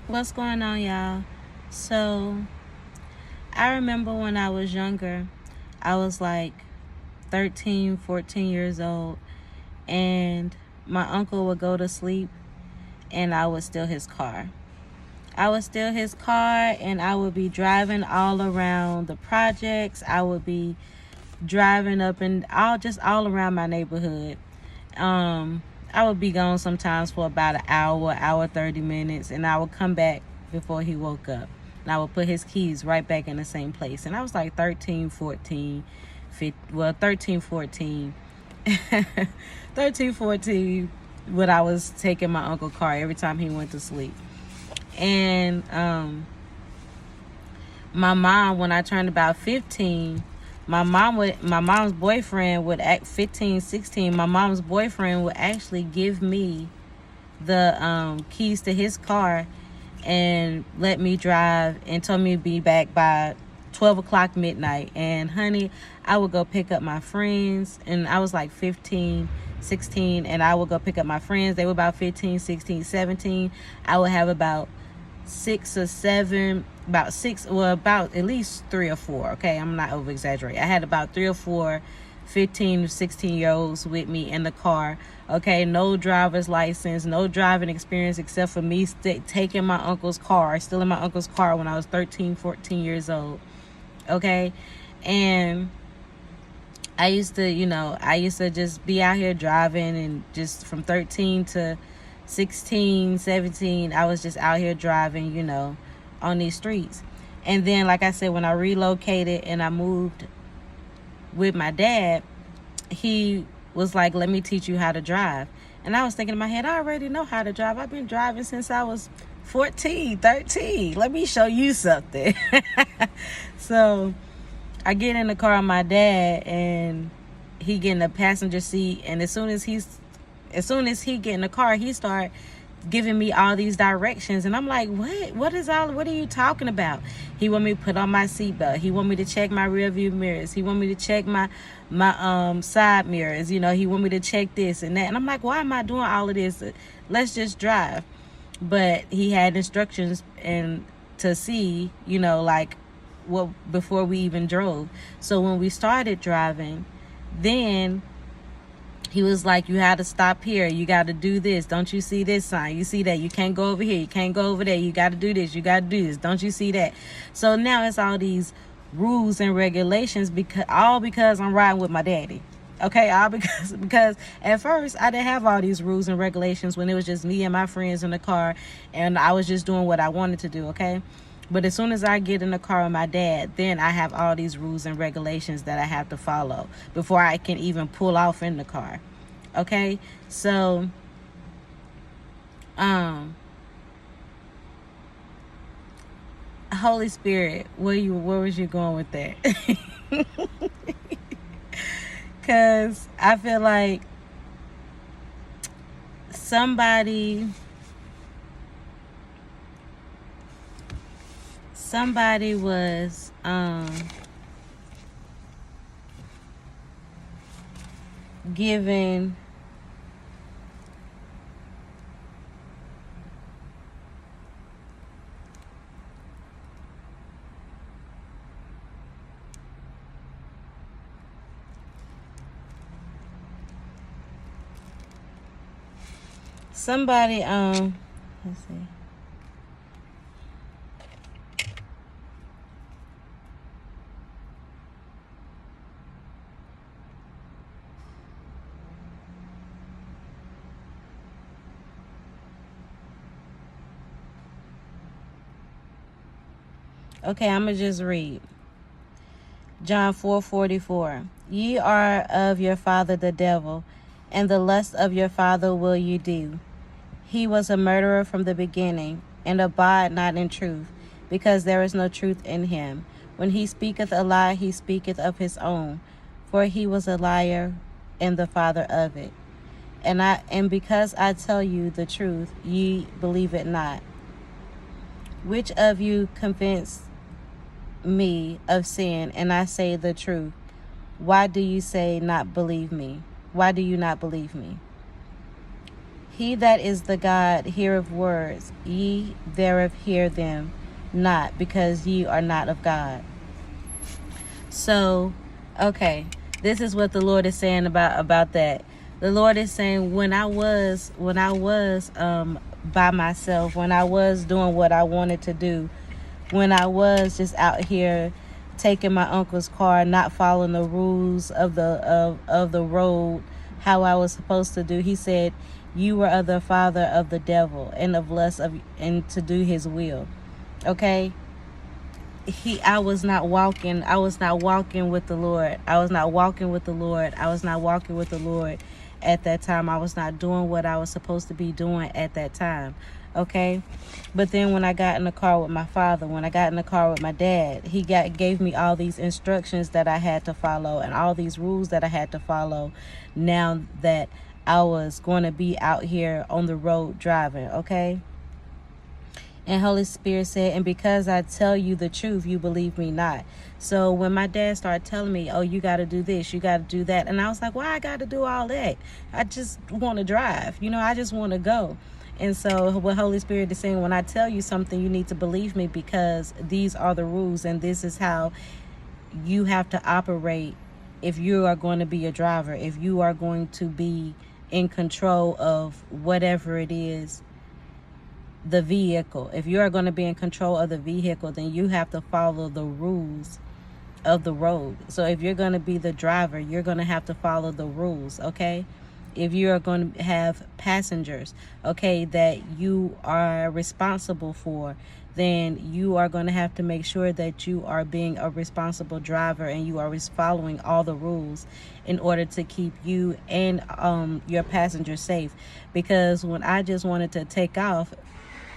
What's going on, y'all? So, I remember when I was younger, I was like 13, 14 years old, and my uncle would go to sleep, and I would steal his car. I would steal his car, and I would be driving all around the projects. I would be driving up and all around my neighborhood. Um, I would be gone sometimes for about an hour 30 minutes, and I would come back before he woke up. And I would put his keys right back in the same place. And I was like 13, 14, 15, well, 13, 14. 13, 14 when I was taking my uncle's car every time he went to sleep. And my mom, when I turned about 15, my mom's boyfriend would act 15, 16. My mom's boyfriend would actually give me the keys to his car and let me drive and told me to be back by 12 o'clock midnight. And honey, I would go pick up my friends, and I was like 15, 16, and I would go pick up my friends. They were about 15, 16, 17. I would have about 6 or 7, about at least 3 or 4. Okay, I'm not over exaggerating. I had about 3 or 4 15 to 16-year-olds with me in the car. Okay, no driver's license, no driving experience except for me taking my uncle's car, stealing my uncle's car when I was 13, 14 years old. Okay, and I used to just be out here driving, and just from 13 to 16, 17, I was just out here driving, on these streets. And then, like I said, when I relocated and I moved with my dad, he was like, let me teach you how to drive. And I was thinking in my head, I already know how to drive. I've been driving since I was 14, 13. Let me show you something. So I get in the car with my dad, and he get in the passenger seat, and as soon as he get in the car, he start giving me all these directions, and I'm like, what are you talking about? He want me to put on my seatbelt. He want me to check my rear view mirrors. He want me to check my side mirrors. He want me to check this and that, and I'm like, why am I doing all of this? Let's just drive. But he had instructions and to see, like, what, before we even drove. So when we started driving, then he was like, you had to stop here. You got to do this. Don't you see this sign? You see that? You can't go over here. You can't go over there. You got to do this. You got to do this. Don't you see that? So now it's all these rules and regulations, because I'm riding with my daddy. Okay, all because at first I didn't have all these rules and regulations when it was just me and my friends in the car, and I was just doing what I wanted to do. Okay. But as soon as I get in the car with my dad, then I have all these rules and regulations that I have to follow before I can even pull off in the car. Okay? So, Holy Spirit, where was you going with that? Because I feel like somebody was given let's see. Okay, I'm going to just read. John 4:44. Ye are of your father the devil, and the lust of your father will you do. He was a murderer from the beginning, and abide not in truth, because there is no truth in him. When he speaketh a lie, he speaketh of his own, for he was a liar and the father of it. And because I tell you the truth, ye believe it not. Which of you convinced me of sin, and I say the truth? Why do you say not believe me? Why do you not believe me? He that is the God heareth words, ye thereof hear them not, because ye are not of God. So, okay, this is what the Lord is saying about that. The Lord is saying when I was by myself, when I was doing what I wanted to do, when I was just out here taking my uncle's car, not following the rules of the road, how I was supposed to do. He said, "You were of the father of the devil, and of lust of and to do his will." Okay? I was not walking with the Lord. I was not walking with the Lord. I was not walking with the Lord at that time. I was not doing what I was supposed to be doing at that time. Okay? But then when I got in the car with my father, when I got in the car with my dad, he gave me all these instructions that I had to follow and all these rules that I had to follow now that I was going to be out here on the road driving, okay? And Holy Spirit said, and because I tell you the truth, you believe me not. So when my dad started telling me, oh, you got to do this, you got to do that. And I was like, why I got to do all that? I just want to drive. I just want to go. And so what Holy Spirit is saying, when I tell you something, you need to believe me, because these are the rules and this is how you have to operate if you are going to be a driver, if you are going to be in control of whatever it is, the vehicle. If you are going to be in control of the vehicle, then you have to follow the rules of the road. So if you're going to be the driver, you're going to have to follow the rules, okay? If you are going to have passengers, okay, that you are responsible for, then you are going to have to make sure that you are being a responsible driver and you are following all the rules in order to keep you and your passengers safe. Because when I just wanted to take off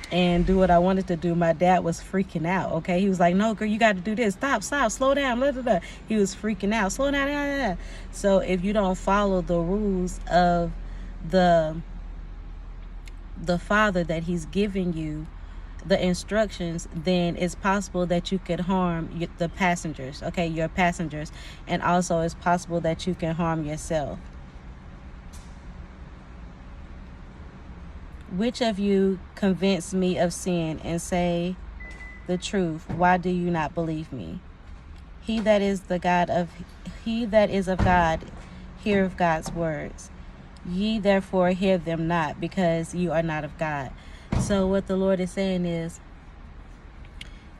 and do what I wanted to do, my dad was freaking out, okay? He was like, no, girl, you got to do this. Stop, slow down, blah, blah, blah. He was freaking out. Slow down, blah, blah, blah. So if you don't follow the rules of the Father that he's giving you, the instructions, then it's possible that you could harm the passengers, okay, your passengers. And also it's possible that you can harm yourself. Which of you convince me of sin and say the truth? Why do you not believe me? He that is of God heareth God's words. Ye therefore hear them not, because you are not of God. So what the Lord is saying is,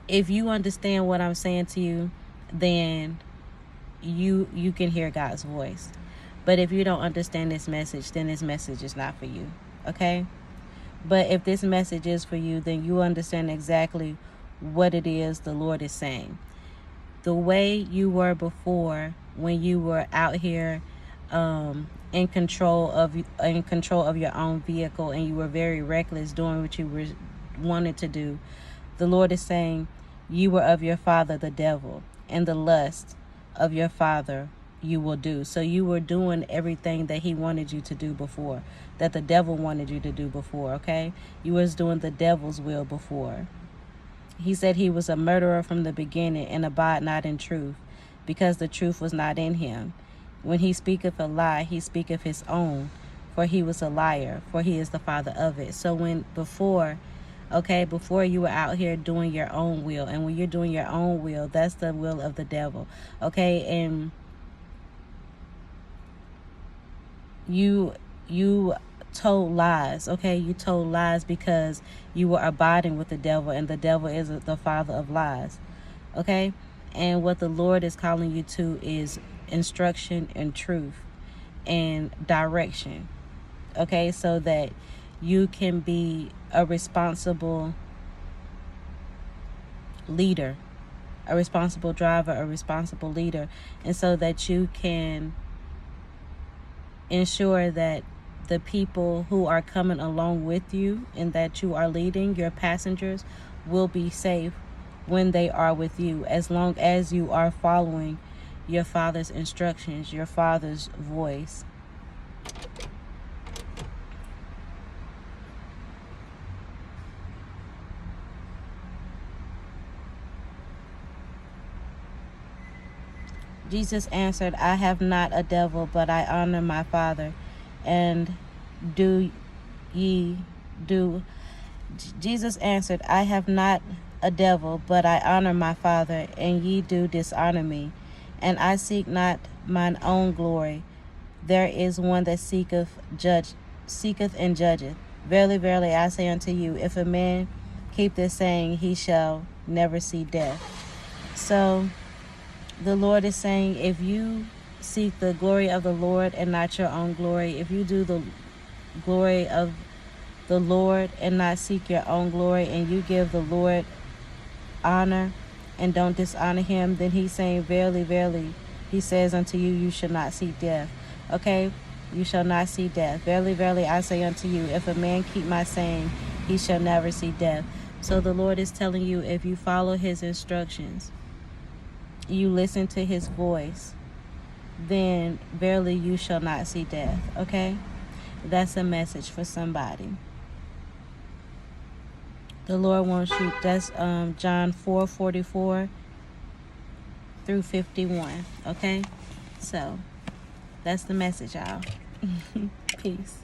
if you understand what I'm saying to you, then you can hear God's voice. But if you don't understand this message, then this message is not for you. Okay? But if this message is for you, then you understand exactly what it is the Lord is saying. The way you were before, when you were out here in control of your own vehicle, and you were very reckless doing what you wanted to do, the Lord is saying you were of your father the devil, and the lust of your father you will do. So you were doing everything that he wanted you to do before, that the devil wanted you to do before, okay? You was doing the devil's will before. He said he was a murderer from the beginning, and abide not in truth, because the truth was not in him. When he speaketh a lie, he speaketh his own, for he was a liar, for he is the father of it. So before you were out here doing your own will, and when you're doing your own will, that's the will of the devil, okay? And you told lies, okay? You told lies because you were abiding with the devil, and the devil is the father of lies, okay? And what the Lord is calling you to is instruction and truth and direction, okay? So that you can be a responsible leader, a responsible driver, a responsible leader, and so that you can ensure that the people who are coming along with you and that you are leading, your passengers, will be safe when they are with you, as long as you are following your Father's instructions, your Father's voice. Jesus answered, I have not a devil, but I honor my Father, and do ye do? Jesus answered, I have not a devil, but I honor my Father, and ye do dishonor me. And I seek not mine own glory. There is one that seeketh and judgeth. Verily, verily, I say unto you, if a man keep this saying, he shall never see death. So the Lord is saying, if you seek the glory of the Lord and not your own glory, if you do the glory of the Lord and not seek your own glory, and you give the Lord honor and don't dishonor him, then he's saying, verily, verily, he says unto you, you shall not see death. Okay? You shall not see death. Verily, verily, I say unto you, if a man keep my saying, he shall never see death. So the Lord is telling you, if you follow his instructions, you listen to his voice, then verily you shall not see death. Okay? That's a message for somebody. The Lord wants you. That's John 4:44 through 51. Okay? So that's the message, y'all. Peace.